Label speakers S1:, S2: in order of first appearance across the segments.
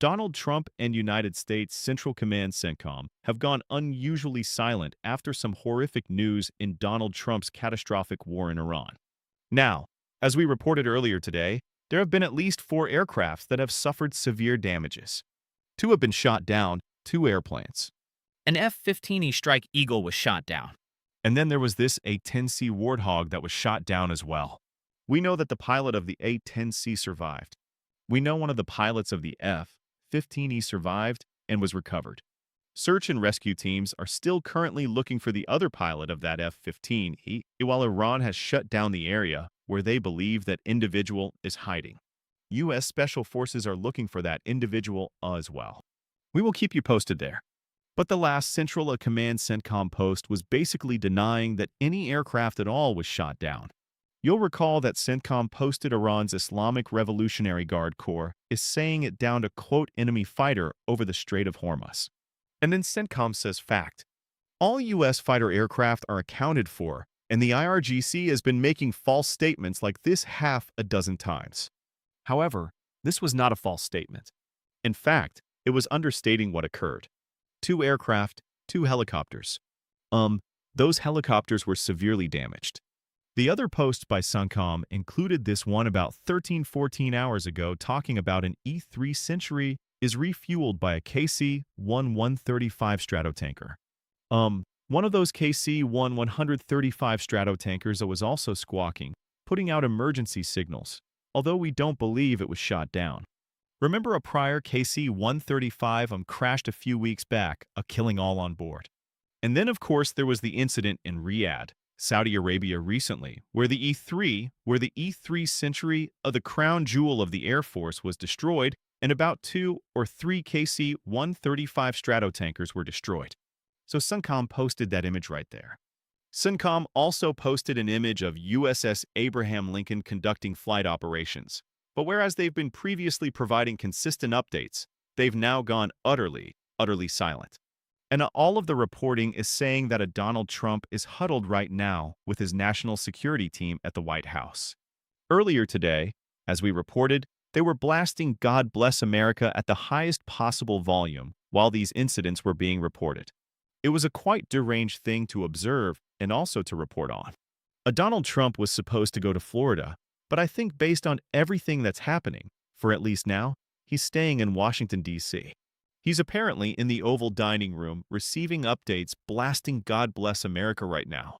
S1: Donald Trump and United States Central Command CENTCOM have gone unusually silent after some horrific news in Donald Trump's catastrophic war in Iran. Now, as we reported earlier today, there have been at least 4 aircrafts that have suffered severe damages. 2 have been shot down, 2 airplanes.
S2: An F-15E Strike Eagle was shot down.
S1: And then there was this A-10C Warthog that was shot down as well. We know that the pilot of the A-10C survived. We know one of the pilots of the F-15E survived and was recovered. Search and rescue teams are still currently looking for the other pilot of that F-15E, while Iran has shut down the area where they believe that individual is hiding. US Special Forces are looking for that individual as well. We will keep you posted there. But the last Central Command CENTCOM post was basically denying that any aircraft at all was shot down. You'll recall that CENTCOM posted Iran's Islamic Revolutionary Guard Corps is saying it downed a quote enemy fighter over the Strait of Hormuz. And then CENTCOM says fact. All U.S. fighter aircraft are accounted for, and the IRGC has been making false statements like this half a dozen times. However, this was not a false statement. In fact, it was understating what occurred. 2 aircraft, 2 helicopters. Those helicopters were severely damaged. The other post by CENTCOM included this one about 13-14 hours ago talking about an E-3 Century is refueled by a KC-1-135 Stratotanker. One of those KC-1-135 Stratotankers that was also squawking, putting out emergency signals, although we don't believe it was shot down. Remember a prior KC-135 crashed a few weeks back, killing all on board. And then, of course, there was the incident in Riyadh, Saudi Arabia recently, where the E-3 Century, the crown jewel of the Air Force, was destroyed, and about 2 or 3 KC-135 Stratotankers were destroyed. So CENTCOM posted that image right there. CENTCOM also posted an image of USS Abraham Lincoln conducting flight operations. But whereas they've been previously providing consistent updates, they've now gone utterly silent. And all of the reporting is saying that a Donald Trump is huddled right now with his national security team at the White House. Earlier today, as we reported, they were blasting God Bless America at the highest possible volume while these incidents were being reported. It was a quite deranged thing to observe and also to report on. A Donald Trump was supposed to go to Florida, but I think based on everything that's happening, for at least now, he's staying in Washington, D.C. He's apparently in the Oval Dining Room receiving updates blasting God Bless America right now.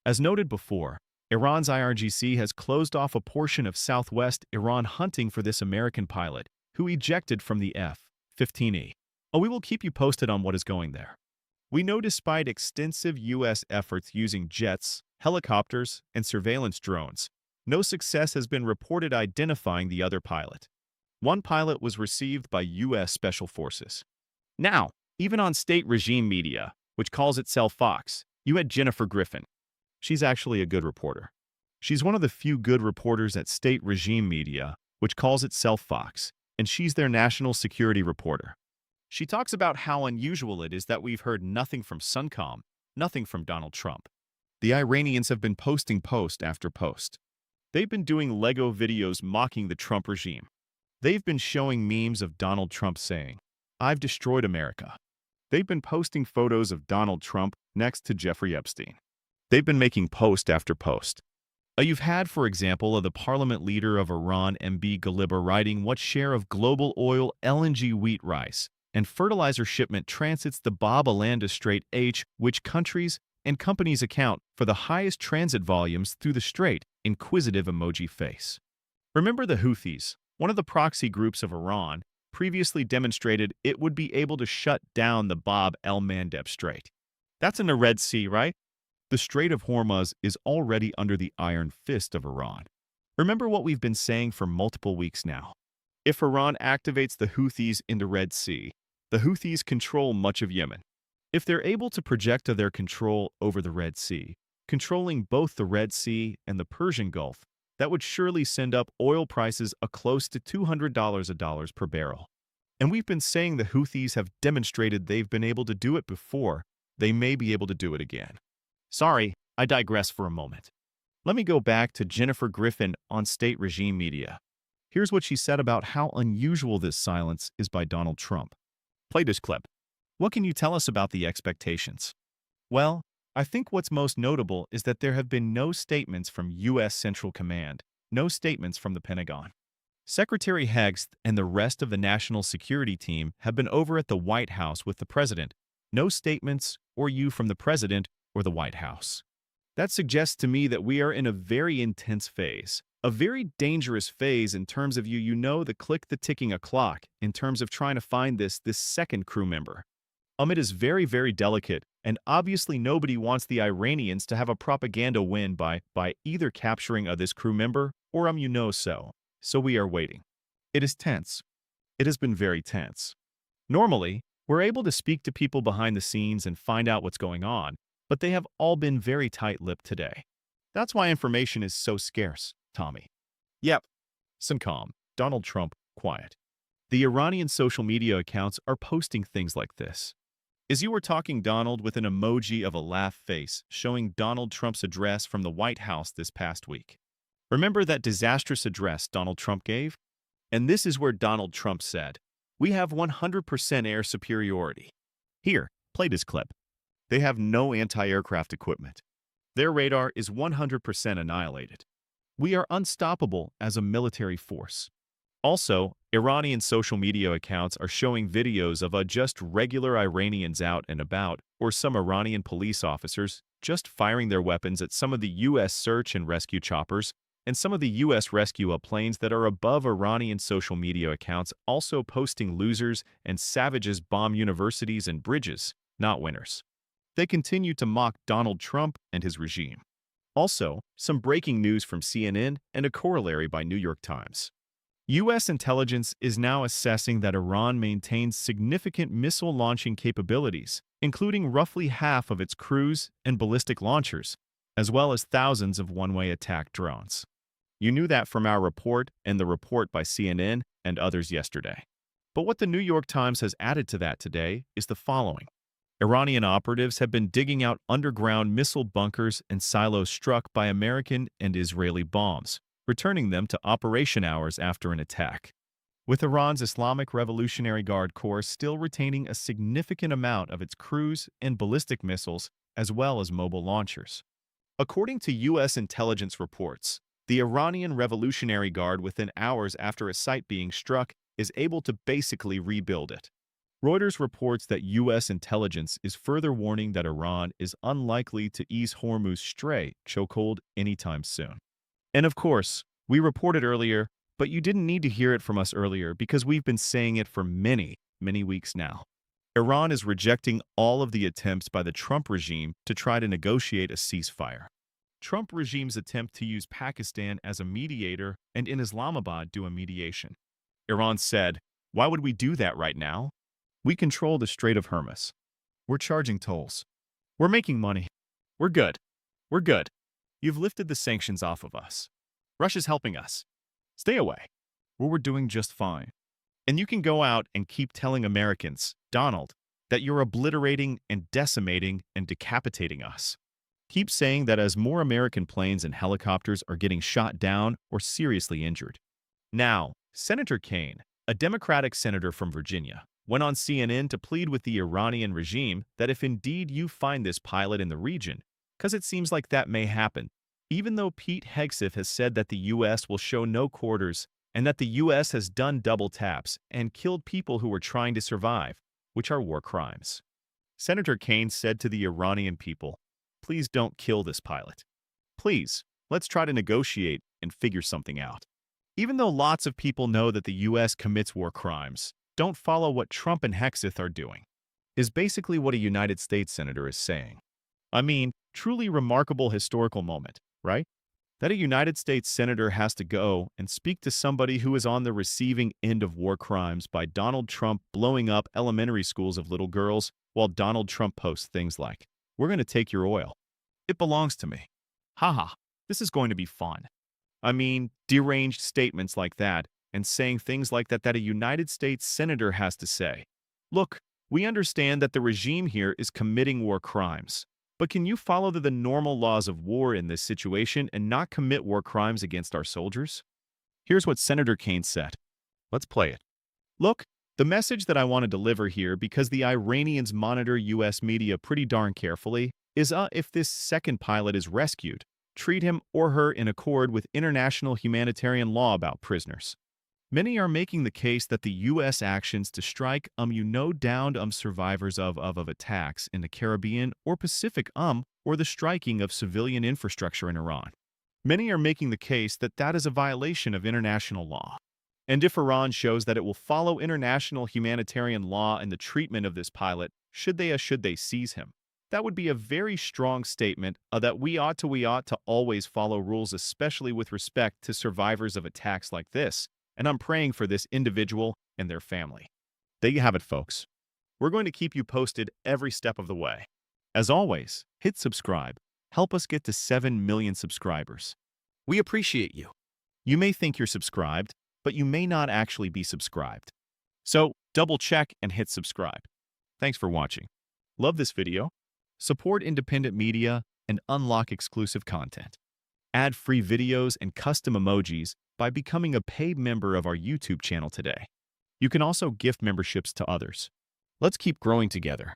S1: As noted before, Iran's IRGC has closed off a portion of southwest Iran hunting for this American pilot, who ejected from the F-15E. We will keep you posted on what is going there. We know despite extensive U.S. efforts using jets, helicopters, and surveillance drones, no success has been reported identifying the other pilot. One pilot was received by U.S. Special Forces. Now, even on state regime media, which calls itself Fox, you had Jennifer Griffin. She's actually a good reporter. She's one of the few good reporters at state regime media, which calls itself Fox, and she's their national security reporter. She talks about how unusual it is that we've heard nothing from CENTCOM, nothing from Donald Trump. The Iranians have been posting post after post. They've been doing Lego videos mocking the Trump regime. They've been showing memes of Donald Trump saying, "I've destroyed America." They've been posting photos of Donald Trump next to Jeffrey Epstein. They've been making post after post. You've had, for example, the parliament leader of Iran, MB Ghalib, writing what share of global oil, LNG, wheat, rice, and fertilizer shipment transits the Bab-el-Mandeb Strait, which countries and companies account for the highest transit volumes through the strait, inquisitive emoji face. Remember the Houthis, one of the proxy groups of Iran, previously demonstrated it would be able to shut down the Bab-el-Mandeb Strait. That's in the Red Sea, right? The Strait of Hormuz is already under the iron fist of Iran. Remember what we've been saying for multiple weeks now. If Iran activates the Houthis in the Red Sea, the Houthis control much of Yemen. If they're able to project their control over the Red Sea, controlling both the Red Sea and the Persian Gulf, that would surely send up oil prices close to $200 per barrel. And we've been saying the Houthis have demonstrated they've been able to do it before. They may be able to do it again. Sorry, I digress for a moment. Let me go back to Jennifer Griffin on state regime media. Here's what she said about how unusual this silence is by Donald Trump. Play this clip. What can you tell us about the expectations? Well, I think what's most notable is that there have been no statements from US Central Command, no statements from the Pentagon. Secretary Hegseth and the rest of the national security team have been over at the White House with the president. No statements or you from the president or the White House. That suggests to me that we are in a very intense phase, a very dangerous phase in terms of you know the click the ticking a clock in terms of trying to find this second crew member. It is very, very delicate, and obviously nobody wants the Iranians to have a propaganda win by either capturing this crew member or so. So we are waiting. It is tense. It has been very tense. Normally, we're able to speak to people behind the scenes and find out what's going on, but they have all been very tight-lipped today. That's why information is so scarce, Tommy. Yep. CENTCOM, Donald Trump, quiet. The Iranian social media accounts are posting things like this. As you were talking, Donald, with an emoji of a laugh face showing Donald Trump's address from the White House this past week. Remember that disastrous address Donald Trump gave? And this is where Donald Trump said, "We have 100% air superiority." Here, play this clip. They have no anti-aircraft equipment. Their radar is 100% annihilated. We are unstoppable as a military force. Also, Iranian social media accounts are showing videos of just regular Iranians out and about, or some Iranian police officers just firing their weapons at some of the U.S. search and rescue choppers, and some of the U.S. rescue planes that are above Iranian social media accounts also posting losers and savages bomb universities and bridges, not winners. They continue to mock Donald Trump and his regime. Also, some breaking news from CNN and a corollary by New York Times. U.S. intelligence is now assessing that Iran maintains significant missile launching capabilities, including roughly half of its cruise and ballistic launchers, as well as thousands of one-way attack drones. You knew that from our report and the report by CNN and others yesterday. But what the New York Times has added to that today is the following. Iranian operatives have been digging out underground missile bunkers and silos struck by American and Israeli bombs, returning them to operation hours after an attack. With Iran's Islamic Revolutionary Guard Corps still retaining a significant amount of its cruise and ballistic missiles as well as mobile launchers. According to U.S. intelligence reports, the Iranian Revolutionary Guard within hours after a site being struck is able to basically rebuild it. Reuters reports that U.S. intelligence is further warning that Iran is unlikely to ease Hormuz Strait chokehold anytime soon. And of course, we reported earlier, but you didn't need to hear it from us earlier because we've been saying it for many, many weeks now. Iran is rejecting all of the attempts by the Trump regime to try to negotiate a ceasefire. Trump regime's attempt to use Pakistan as a mediator and in Islamabad do a mediation. Iran said, "Why would we do that right now? We control the Strait of Hormuz. We're charging tolls. We're making money. We're good. We're good. You've lifted the sanctions off of us. Russia's helping us. Stay away. We're doing just fine. And you can go out and keep telling Americans, Donald, that you're obliterating and decimating and decapitating us. Keep saying that as more American planes and helicopters are getting shot down or seriously injured." Now, Senator Kaine, a Democratic senator from Virginia, went on CNN to plead with the Iranian regime that if indeed you find this pilot in the region, because it seems like that may happen, even though Pete Hegseth has said that the U.S. will show no quarters and that the U.S. has done double taps and killed people who were trying to survive, which are war crimes. Senator Kaine said to the Iranian people, "Please don't kill this pilot. Please, let's try to negotiate and figure something out." Even though lots of people know that the U.S. commits war crimes, don't follow what Trump and Hegseth are doing, is basically what a United States senator is saying. I mean, truly remarkable historical moment, right? That a United States senator has to go and speak to somebody who is on the receiving end of war crimes by Donald Trump blowing up elementary schools of little girls while Donald Trump posts things like, "We're going to take your oil. It belongs to me. Haha, this is going to be fun." I mean, deranged statements like that and saying things like that a United States senator has to say. Look, we understand that the regime here is committing war crimes. But can you follow the normal laws of war in this situation and not commit war crimes against our soldiers? Here's what Senator Kane said. Let's play it. Look, the message that I want to deliver here, because the Iranians monitor U.S. media pretty darn carefully, is if this second pilot is rescued, treat him or her in accord with international humanitarian law about prisoners. Many are making the case that the U.S. actions to strike downed survivors of attacks in the Caribbean or Pacific or the striking of civilian infrastructure in Iran. Many are making the case that that is a violation of international law. And if Iran shows that it will follow international humanitarian law in the treatment of this pilot, should they seize him, that would be a very strong statement that we ought to always follow rules, especially with respect to survivors of attacks like this. And I'm praying for this individual and their family. There you have it, folks. We're going to keep you posted every step of the way. As always, hit subscribe. Help us get to 7 million subscribers. We appreciate you. You may think you're subscribed, but you may not actually be subscribed. So double check and hit subscribe. Thanks for watching. Love this video? Support independent media and unlock exclusive content. Add free videos and custom emojis by becoming a paid member of our YouTube channel today. You can also gift memberships to others. Let's keep growing together.